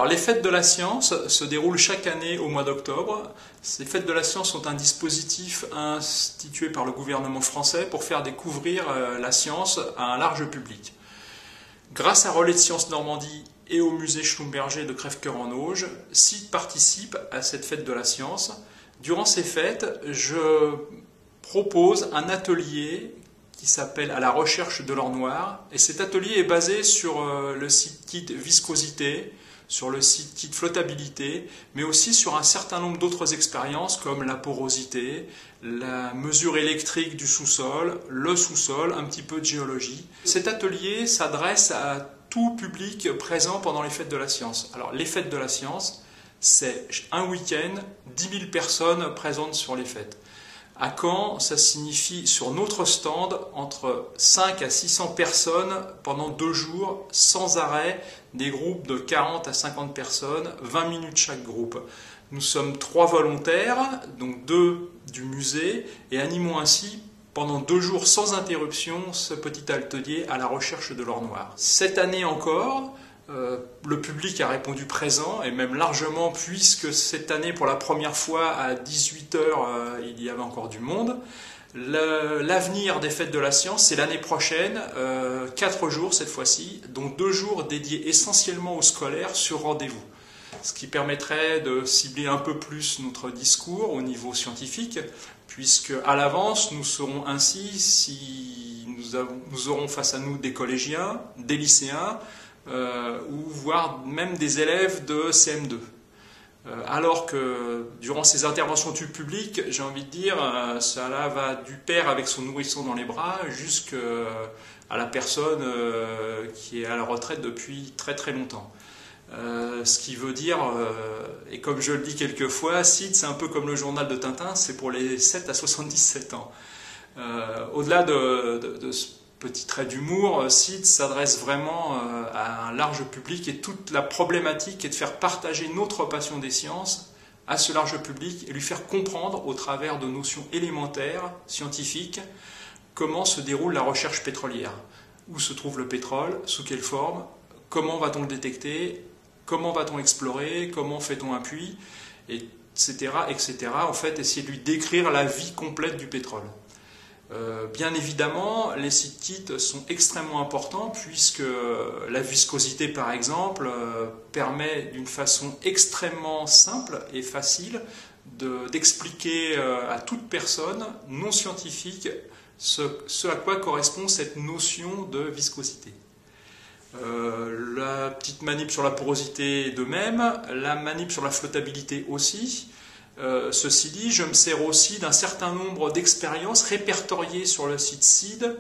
Alors les fêtes de la science se déroulent chaque année au mois d'octobre. Ces fêtes de la science sont un dispositif institué par le gouvernement français pour faire découvrir la science à un large public. Grâce à Relais de Sciences Normandie et au musée Schlumberger de Crèvecoeur-en-Auge, CID participe à cette fête de la science. Durant ces fêtes, je propose un atelier qui s'appelle « À la recherche de l'or noir ». Et cet atelier est basé sur le site kit viscosité, sur le site kit flottabilité, mais aussi sur un certain nombre d'autres expériences comme la porosité, la mesure électrique du sous-sol, le sous-sol, un petit peu de géologie. Cet atelier s'adresse à tout public présent pendant les fêtes de la science. Alors les fêtes de la science, c'est un week-end, 10 000 personnes présentes sur les fêtes. À Caen, ça signifie sur notre stand entre 5 à 600 personnes pendant 2 jours, sans arrêt, des groupes de 40 à 50 personnes, 20 minutes chaque groupe. Nous sommes 3 volontaires, donc 2 du musée, et animons ainsi pendant 2 jours sans interruption ce petit atelier à la recherche de l'or noir. Cette année encore, le public a répondu présent, et même largement, puisque cette année, pour la première fois, à 18 h, il y avait encore du monde. L'avenir des fêtes de la science, c'est l'année prochaine, 4 jours cette fois-ci, dont 2 jours dédiés essentiellement aux scolaires sur rendez-vous. Ce qui permettrait de cibler un peu plus notre discours au niveau scientifique, puisque à l'avance, nous saurons ainsi si nous aurons face à nous des collégiens, des lycéens, ou voire même des élèves de CM2. Alors que durant ces interventions du public, j'ai envie de dire, cela va du père avec son nourrisson dans les bras jusqu'à la personne qui est à la retraite depuis très très longtemps. Ce qui veut dire, et comme je le dis quelquefois, CID c'est un peu comme le journal de Tintin, c'est pour les 7 à 77 ans. Au-delà de ce petit trait d'humour, CID s'adresse vraiment à un large public, et toute la problématique est de faire partager notre passion des sciences à ce large public et lui faire comprendre au travers de notions élémentaires, scientifiques, comment se déroule la recherche pétrolière. Où se trouve le pétrole, sous quelle forme, comment va-t-on le détecter, comment va-t-on explorer, comment fait-on un puits, etc., etc. En fait, essayer de lui décrire la vie complète du pétrole. Bien évidemment, les sites kits sont extrêmement importants, puisque la viscosité, par exemple, permet d'une façon extrêmement simple et facile d'expliquer à toute personne non scientifique ce à quoi correspond cette notion de viscosité. La petite manip sur la porosité de même, la manip sur la flottabilité aussi. Ceci dit, je me sers aussi d'un certain nombre d'expériences répertoriées sur le site CID.